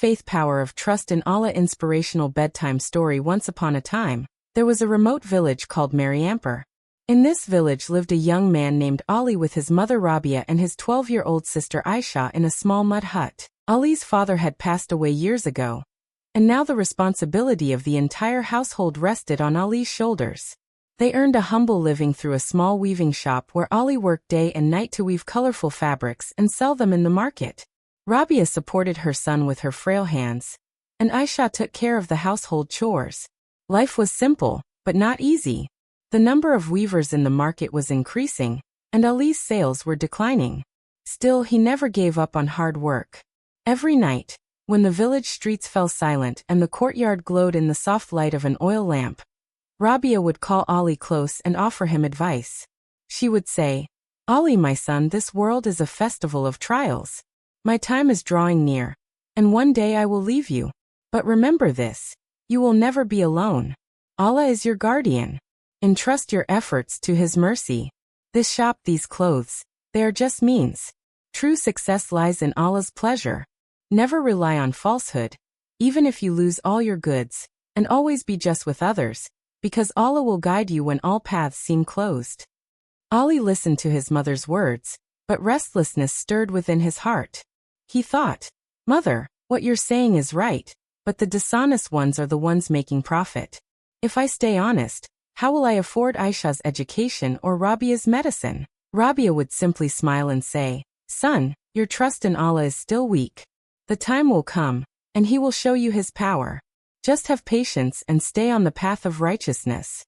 faith power of trust in Allah. Inspirational bedtime story. Once upon a time, there was a remote village called Mariamper. In this village lived a young man named Ali with his mother Rabia and his 12-year-old sister Aisha in a small mud hut. Ali's father had passed away years ago, and now the responsibility of the entire household rested on Ali's shoulders. They earned a humble living through a small weaving shop where Ali worked day and night to weave colorful fabrics and sell them in the market. Rabia supported her son with her frail hands, and Aisha took care of the household chores. Life was simple, but not easy. The number of weavers in the market was increasing, and Ali's sales were declining. Still, he never gave up on hard work. Every night, when the village streets fell silent and the courtyard glowed in the soft light of an oil lamp, Rabia would call Ali close and offer him advice. She would say, "Ali, my son, this world is a festival of trials. My time is drawing near, and one day I will leave you. But remember this, you will never be alone. Allah is your guardian. Entrust your efforts to His mercy. This shop, these clothes, they are just means. True success lies in Allah's pleasure. Never rely on falsehood, even if you lose all your goods, and always be just with others, because Allah will guide you when all paths seem closed." Ali listened to his mother's words, but restlessness stirred within his heart. He thought, "Mother, what you're saying is right, but the dishonest ones are the ones making profit. If I stay honest, how will I afford Aisha's education or Rabia's medicine?" Rabia would simply smile and say, "Son, your trust in Allah is still weak. The time will come, and He will show you His power. Just have patience and stay on the path of righteousness."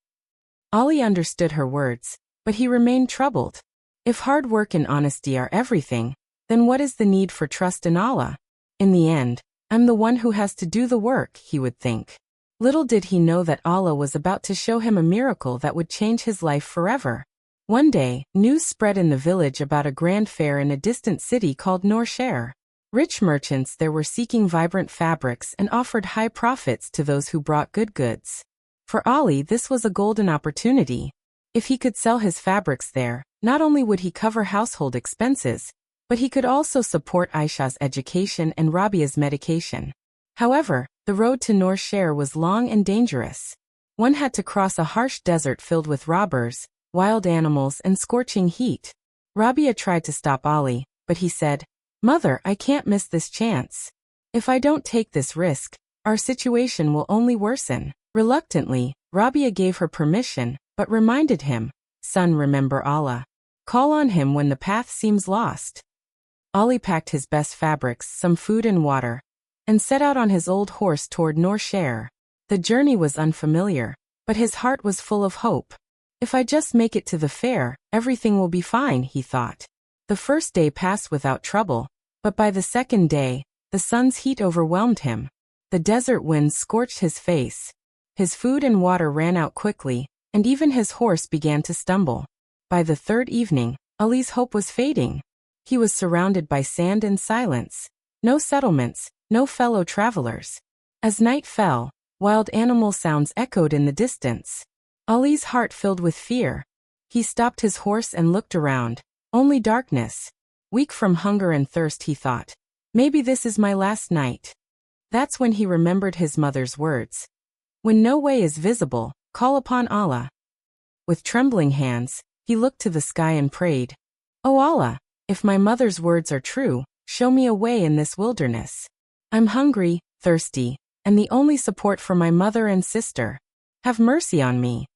Ali understood her words, but he remained troubled. If hard work and honesty are everything, then what is the need for trust in Allah? In the end, I'm the one who has to do the work, he would think. Little did he know that Allah was about to show him a miracle that would change his life forever. One day, news spread in the village about a grand fair in a distant city called Norsher. Rich merchants there were seeking vibrant fabrics and offered high profits to those who brought good goods. For Ali, this was a golden opportunity. If he could sell his fabrics there, not only would he cover household expenses, but he could also support Aisha's education and Rabia's medication. However, the road to Norsher was long and dangerous. One had to cross a harsh desert filled with robbers, wild animals, and scorching heat. Rabia tried to stop Ali, but he said, "Mother, I can't miss this chance. If I don't take this risk, our situation will only worsen." Reluctantly, Rabia gave her permission, but reminded him, "Son, remember Allah. Call on Him when the path seems lost." Ali packed his best fabrics, some food and water, and set out on his old horse toward Norsher. The journey was unfamiliar, but his heart was full of hope. "If I just make it to the fair, everything will be fine," he thought. The first day passed without trouble, but by the second day, the sun's heat overwhelmed him. The desert winds scorched his face. His food and water ran out quickly, and even his horse began to stumble. By the third evening, Ali's hope was fading. He was surrounded by sand and silence. No settlements, no fellow travelers. As night fell, wild animal sounds echoed in the distance. Ali's heart filled with fear. He stopped his horse and looked around. Only darkness. Weak from hunger and thirst, he thought, "Maybe this is my last night." That's when he remembered his mother's words. When no way is visible, call upon Allah. With trembling hands, he looked to the sky and prayed, "O Allah, if my mother's words are true, show me a way in this wilderness. I'm hungry, thirsty, and the only support for my mother and sister. Have mercy on me."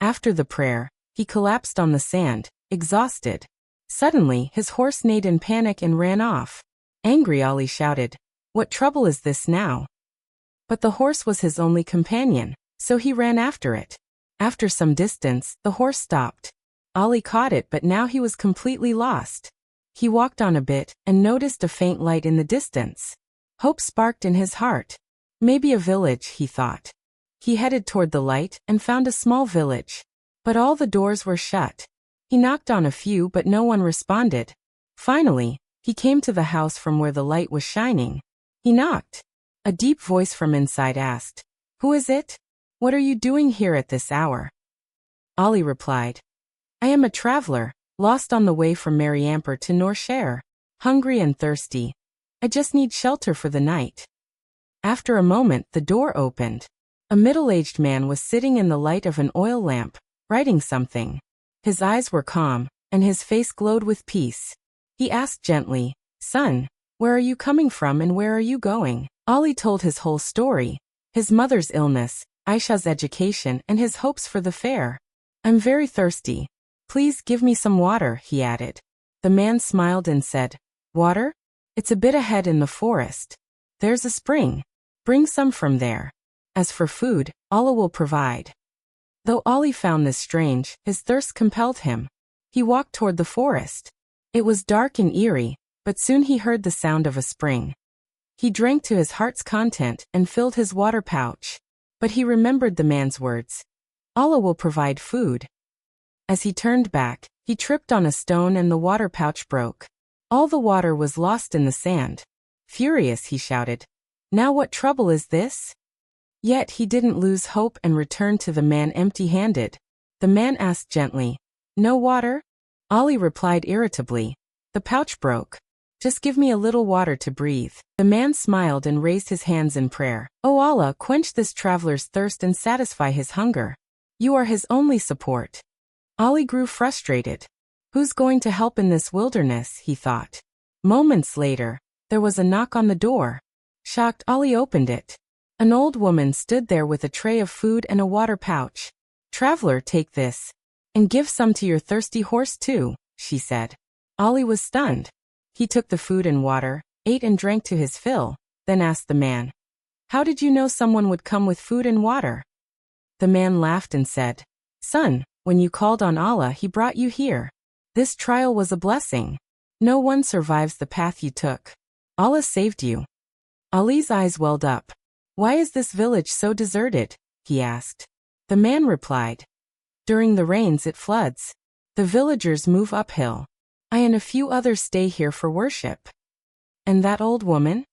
After the prayer, he collapsed on the sand, exhausted. Suddenly, his horse neighed in panic and ran off. Angry, Ali shouted, "What trouble is this now?" But the horse was his only companion, so he ran after it. After some distance, the horse stopped. Ali caught it, but now he was completely lost. He walked on a bit and noticed a faint light in the distance. Hope sparked in his heart. Maybe a village, he thought. He headed toward the light and found a small village. But all the doors were shut. He knocked on a few, but no one responded. Finally, he came to the house from where the light was shining. He knocked. A deep voice from inside asked, "Who is it? What are you doing here at this hour?" Ali replied, "I am a traveler, lost on the way from Mariamper to Norsher, hungry and thirsty. I just need shelter for the night." After a moment, the door opened. A middle-aged man was sitting in the light of an oil lamp, writing something. His eyes were calm, and his face glowed with peace. He asked gently, "Son, where are you coming from and where are you going?" Ali told his whole story: his mother's illness, Aisha's education, and his hopes for the fair. "I'm very thirsty. Please give me some water," he added. The man smiled and said, "Water? It's a bit ahead in the forest. There's a spring. Bring some from there. As for food, Allah will provide." Though Ali found this strange, his thirst compelled him. He walked toward the forest. It was dark and eerie, but soon he heard the sound of a spring. He drank to his heart's content and filled his water pouch. But he remembered the man's words: "Allah will provide food." As he turned back, he tripped on a stone and the water pouch broke. All the water was lost in the sand. Furious, he shouted, "Now what trouble is this?" Yet he didn't lose hope and returned to the man empty-handed. The man asked gently, "No water?" Ali replied irritably, "The pouch broke. Just give me a little water to breathe." The man smiled and raised his hands in prayer. "O Allah, quench this traveler's thirst and satisfy his hunger. You are his only support." Ali grew frustrated. Who's going to help in this wilderness, he thought. Moments later, there was a knock on the door. Shocked, Ali opened it. An old woman stood there with a tray of food and a water pouch. "Traveler, take this. And give some to your thirsty horse too," she said. Ali was stunned. He took the food and water, ate and drank to his fill, then asked the man, "How did you know someone would come with food and water?" The man laughed and said, "Son, when you called on Allah, He brought you here. This trial was a blessing. No one survives the path you took. Allah saved you." Ali's eyes welled up. "Why is this village so deserted?" he asked. The man replied, "During the rains it floods. The villagers move uphill. I and a few others stay here for worship." "And that old woman?"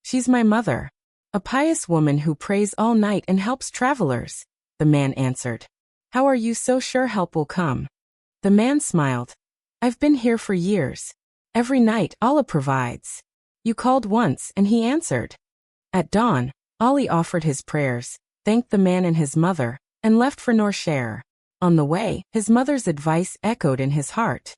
"She's my mother. A pious woman who prays all night and helps travelers," the man answered. "How are you so sure help will come?" The man smiled. "I've been here for years. Every night Allah provides. You called once and He answered." At dawn, Ali offered his prayers, thanked the man and his mother, and left for Norshair. On the way, his mother's advice echoed in his heart.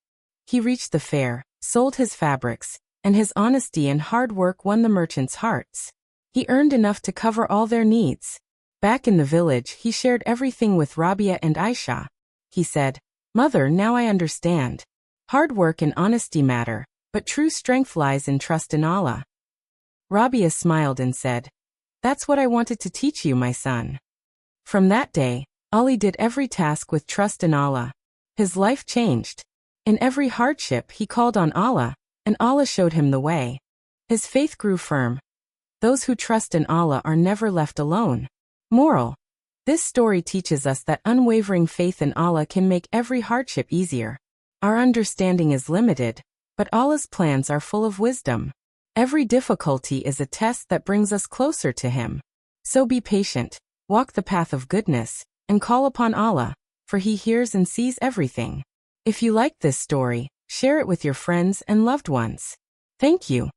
He reached the fair, sold his fabrics, and his honesty and hard work won the merchants' hearts. He earned enough to cover all their needs. Back in the village, he shared everything with Rabia and Aisha. He said, "Mother, now I understand. Hard work and honesty matter, but true strength lies in trust in Allah." Rabia smiled and said, "That's what I wanted to teach you, my son." From that day, Ali did every task with trust in Allah. His life changed. In every hardship he called on Allah, and Allah showed him the way. His faith grew firm. Those who trust in Allah are never left alone. Moral: this story teaches us that unwavering faith in Allah can make every hardship easier. Our understanding is limited, but Allah's plans are full of wisdom. Every difficulty is a test that brings us closer to Him. So be patient, walk the path of goodness, and call upon Allah, for He hears and sees everything. If you liked this story, share it with your friends and loved ones. Thank you.